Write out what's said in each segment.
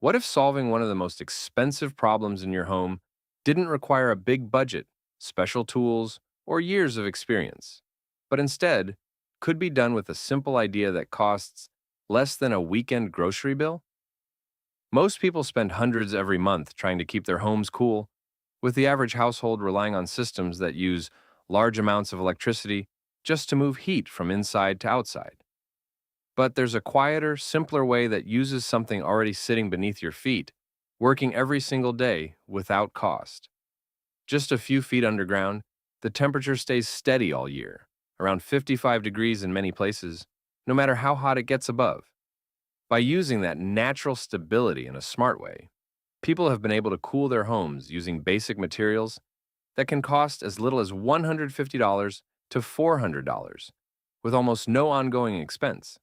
What if solving one of the most expensive problems in your home didn't require a big budget, special tools, or years of experience, but instead could be done with a simple idea that costs less than a weekend grocery bill? Most people spend hundreds every month trying to keep their homes cool, with the average household relying on systems that use large amounts of electricity just to move heat from inside to outside. But there's a quieter, simpler way that uses something already sitting beneath your feet, working every single day without cost. Just a few feet underground, the temperature stays steady all year, around 55 degrees in many places, no matter how hot it gets above. By using that natural stability in a smart way, people have been able to cool their homes using basic materials that can cost as little as $150 to $400, with almost no ongoing expense.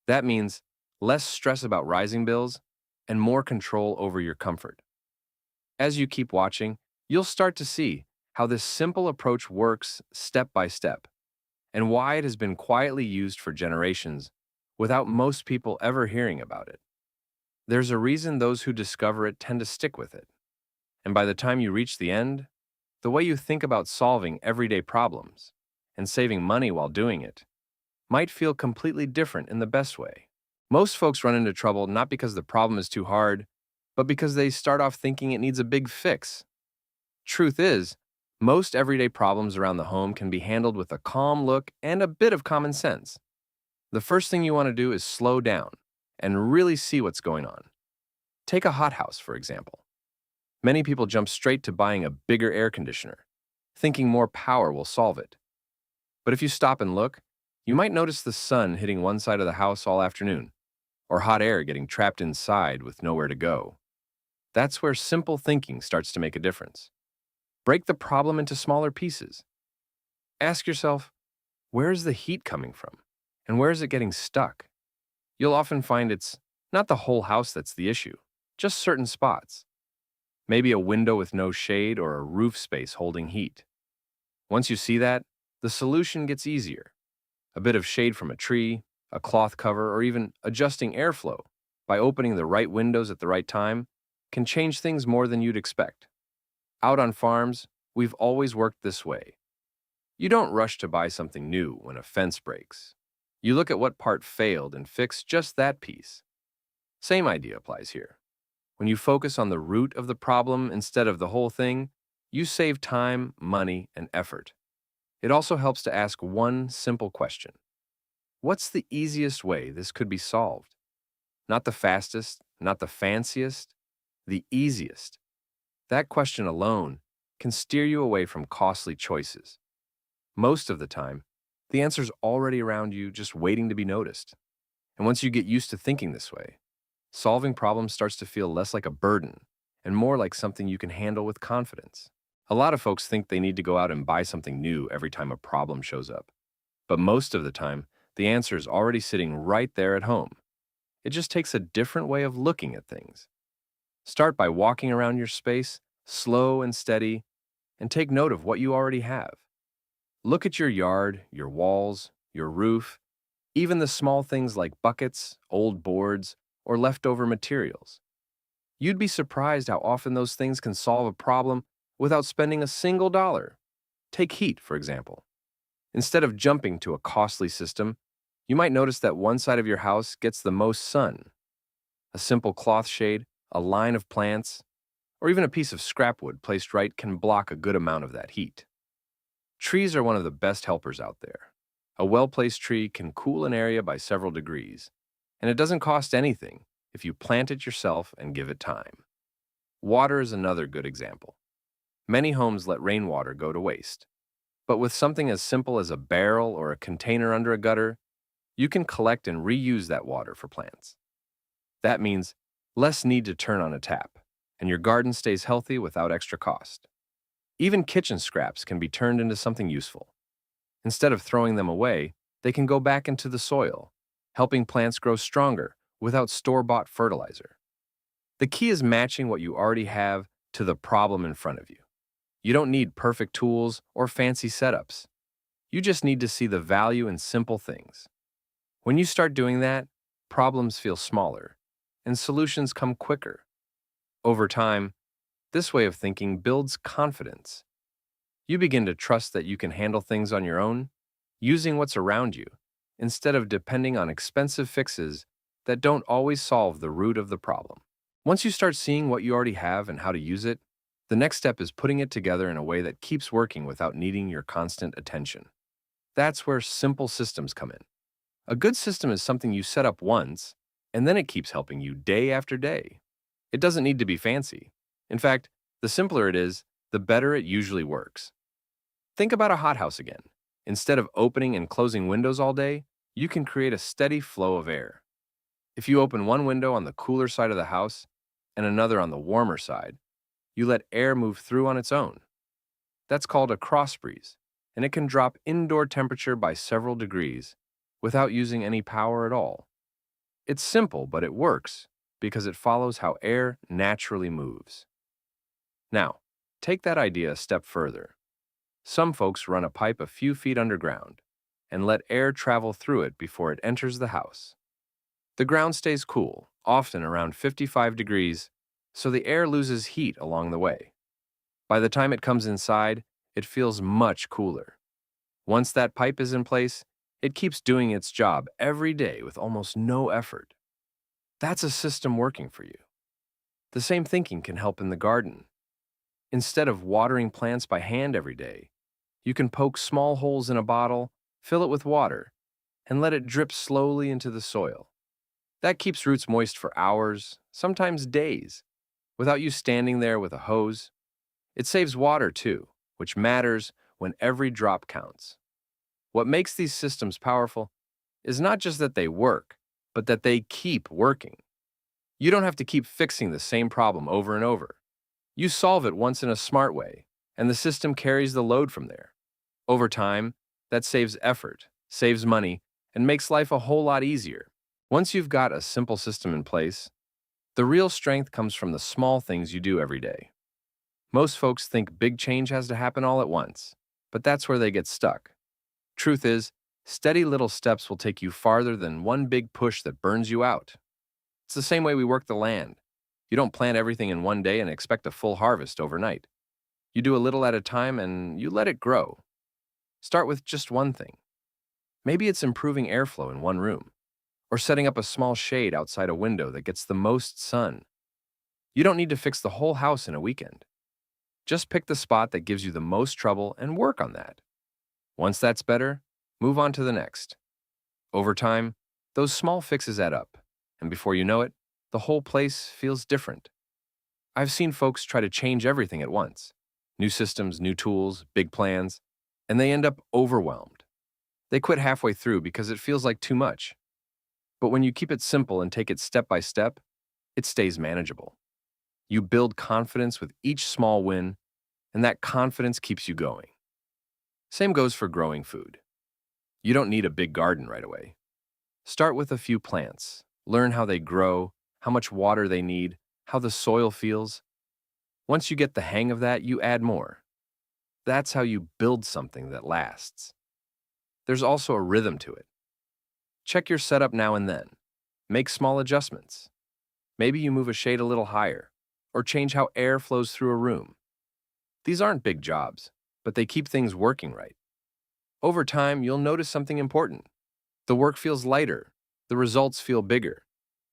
That means less stress about rising bills and more control over your comfort. As you keep watching, you'll start to see how this simple approach works step by step and why it has been quietly used for generations without most people ever hearing about it. There's a reason those who discover it tend to stick with it. And by the time you reach the end, the way you think about solving everyday problems and saving money while doing it might feel completely different in the best way. Most folks run into trouble not because the problem is too hard, but because they start off thinking it needs a big fix. Truth is, most everyday problems around the home can be handled with a calm look and a bit of common sense. The first thing you want to do is slow down and really see what's going on. Take a hothouse, for example. Many people jump straight to buying a bigger air conditioner, thinking more power will solve it. But if you stop and look, you might notice the sun hitting one side of the house all afternoon, or hot air getting trapped inside with nowhere to go. That's where simple thinking starts to make a difference. Break the problem into smaller pieces. Ask yourself, where is the heat coming from? And where is it getting stuck? You'll often find it's not the whole house that's the issue, just certain spots. Maybe a window with no shade or a roof space holding heat. Once you see that, the solution gets easier. A bit of shade from a tree, a cloth cover, or even adjusting airflow by opening the right windows at the right time can change things more than you'd expect. Out on farms, we've always worked this way. You don't rush to buy something new when a fence breaks. You look at what part failed and fix just that piece. Same idea applies here. When you focus on the root of the problem instead of the whole thing, you save time, money, and effort. It also helps to ask one simple question. What's the easiest way this could be solved? Not the fastest, not the fanciest, the easiest. That question alone can steer you away from costly choices. Most of the time, the answer's already around you, just waiting to be noticed. And once you get used to thinking this way, solving problems starts to feel less like a burden and more like something you can handle with confidence. A lot of folks think they need to go out and buy something new every time a problem shows up. But most of the time, the answer is already sitting right there at home. It just takes a different way of looking at things. Start by walking around your space, slow and steady, and take note of what you already have. Look at your yard, your walls, your roof, even the small things like buckets, old boards, or leftover materials. You'd be surprised how often those things can solve a problem without spending a single dollar. Take heat, for example. Instead of jumping to a costly system, you might notice that one side of your house gets the most sun. A simple cloth shade, a line of plants, or even a piece of scrap wood placed right can block a good amount of that heat. Trees are one of the best helpers out there. A well-placed tree can cool an area by several degrees, and it doesn't cost anything if you plant it yourself and give it time. Water is another good example. Many homes let rainwater go to waste. But with something as simple as a barrel or a container under a gutter, you can collect and reuse that water for plants. That means less need to turn on a tap, and your garden stays healthy without extra cost. Even kitchen scraps can be turned into something useful. Instead of throwing them away, they can go back into the soil, helping plants grow stronger without store-bought fertilizer. The key is matching what you already have to the problem in front of you. You don't need perfect tools or fancy setups. You just need to see the value in simple things. When you start doing that, problems feel smaller, and solutions come quicker. Over time, this way of thinking builds confidence. You begin to trust that you can handle things on your own, using what's around you, instead of depending on expensive fixes that don't always solve the root of the problem. Once you start seeing what you already have and how to use it, the next step is putting it together in a way that keeps working without needing your constant attention. That's where simple systems come in. A good system is something you set up once, and then it keeps helping you day after day. It doesn't need to be fancy. In fact, the simpler it is, the better it usually works. Think about a hothouse again. Instead of opening and closing windows all day, you can create a steady flow of air. If you open one window on the cooler side of the house and another on the warmer side, you let air move through on its own. That's called a cross breeze, and it can drop indoor temperature by several degrees without using any power at all. It's simple, but it works because it follows how air naturally moves. Now, take that idea a step further. Some folks run a pipe a few feet underground and let air travel through it before it enters the house. The ground stays cool, often around 55 degrees, so the air loses heat along the way. By the time it comes inside, it feels much cooler. Once that pipe is in place, it keeps doing its job every day with almost no effort. That's a system working for you. The same thinking can help in the garden. Instead of watering plants by hand every day, you can poke small holes in a bottle, fill it with water, and let it drip slowly into the soil. That keeps roots moist for hours, sometimes days, without you standing there with a hose. It saves water too, which matters when every drop counts. What makes these systems powerful is not just that they work, but that they keep working. You don't have to keep fixing the same problem over and over. You solve it once in a smart way, and the system carries the load from there. Over time, that saves effort, saves money, and makes life a whole lot easier. Once you've got a simple system in place, the real strength comes from the small things you do every day. Most folks think big change has to happen all at once, but that's where they get stuck. Truth is, steady little steps will take you farther than one big push that burns you out. It's the same way we work the land. You don't plant everything in one day and expect a full harvest overnight. You do a little at a time and you let it grow. Start with just one thing. Maybe it's improving airflow in one room, or setting up a small shade outside a window that gets the most sun. You don't need to fix the whole house in a weekend. Just pick the spot that gives you the most trouble and work on that. Once that's better, move on to the next. Over time, those small fixes add up, and before you know it, the whole place feels different. I've seen folks try to change everything at once. New systems, new tools, big plans, and they end up overwhelmed. They quit halfway through because it feels like too much. But when you keep it simple and take it step by step, it stays manageable. You build confidence with each small win, and that confidence keeps you going. Same goes for growing food. You don't need a big garden right away. Start with a few plants. Learn how they grow, how much water they need, how the soil feels. Once you get the hang of that, you add more. That's how you build something that lasts. There's also a rhythm to it. Check your setup now and then. Make small adjustments. Maybe you move a shade a little higher, or change how air flows through a room. These aren't big jobs, but they keep things working right. Over time, you'll notice something important. The work feels lighter, the results feel bigger,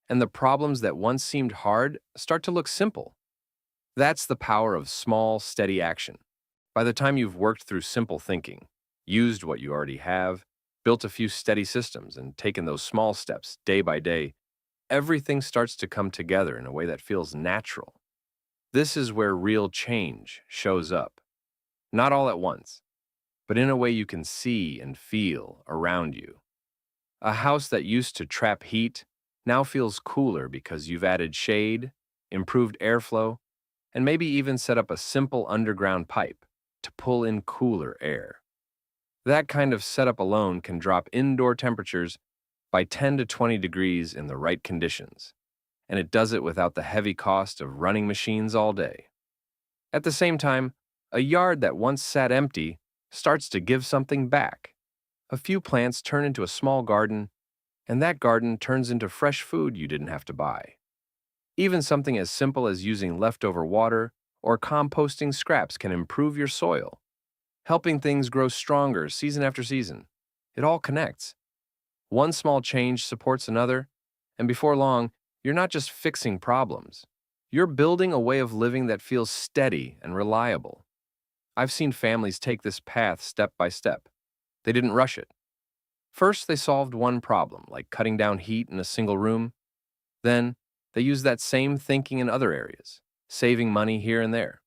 and the problems that once seemed hard start to look simple. That's the power of small, steady action. By the time you've worked through simple thinking, used what you already have, built a few steady systems, and taken those small steps day by day, everything starts to come together in a way that feels natural. This is where real change shows up. Not all at once, but in a way you can see and feel around you. A house that used to trap heat now feels cooler because you've added shade, improved airflow, and maybe even set up a simple underground pipe to pull in cooler air. That kind of setup alone can drop indoor temperatures by 10 to 20 degrees in the right conditions, and it does it without the heavy cost of running machines all day. At the same time, a yard that once sat empty starts to give something back. A few plants turn into a small garden, and that garden turns into fresh food you didn't have to buy. Even something as simple as using leftover water or composting scraps can improve your soil, helping things grow stronger season after season. It all connects. One small change supports another, and before long, you're not just fixing problems. You're building a way of living that feels steady and reliable. I've seen families take this path step by step. They didn't rush it. First, they solved one problem, like cutting down heat in a single room. Then, they used that same thinking in other areas, saving money here and there.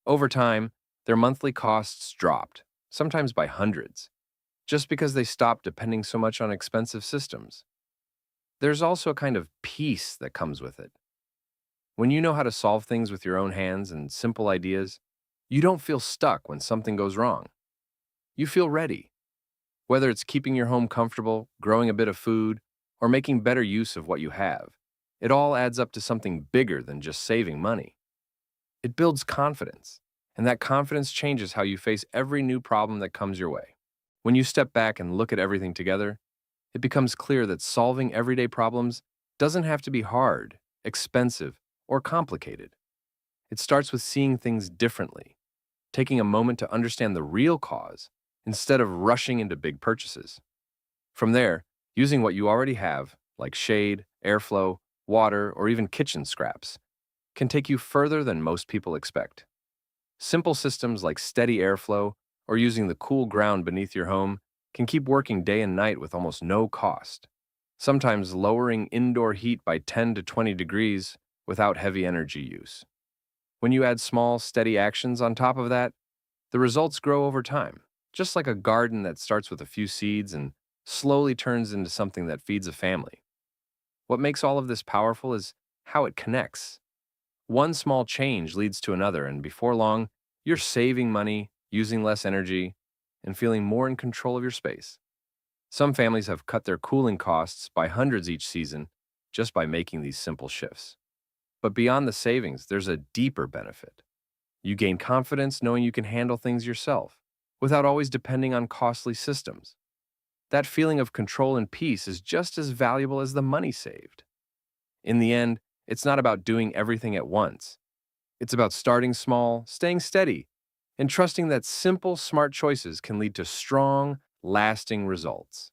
Over time, their monthly costs dropped, sometimes by hundreds, just because they stopped depending so much on expensive systems. There's also a kind of peace that comes with it. When you know how to solve things with your own hands and simple ideas, you don't feel stuck when something goes wrong. You feel ready. Whether it's keeping your home comfortable, growing a bit of food, or making better use of what you have, it all adds up to something bigger than just saving money. It builds confidence, and that confidence changes how you face every new problem that comes your way. When you step back and look at everything together, it becomes clear that solving everyday problems doesn't have to be hard, expensive, or complicated. It starts with seeing things differently, taking a moment to understand the real cause instead of rushing into big purchases. From there, using what you already have, like shade, airflow, water, or even kitchen scraps, can take you further than most people expect. Simple systems like steady airflow or using the cool ground beneath your home can keep working day and night with almost no cost, sometimes lowering indoor heat by 10 to 20 degrees without heavy energy use. When you add small, steady actions on top of that, the results grow over time, just like a garden that starts with a few seeds and slowly turns into something that feeds a family. What makes all of this powerful is how it connects. One small change leads to another, and before long, you're saving money, using less energy, and feeling more in control of your space. Some families have cut their cooling costs by hundreds each season just by making these simple shifts. But beyond the savings, there's a deeper benefit. You gain confidence knowing you can handle things yourself, without always depending on costly systems. That feeling of control and peace is just as valuable as the money saved. In the end, it's not about doing everything at once. It's about starting small, staying steady, and trusting that simple, smart choices can lead to strong, lasting results.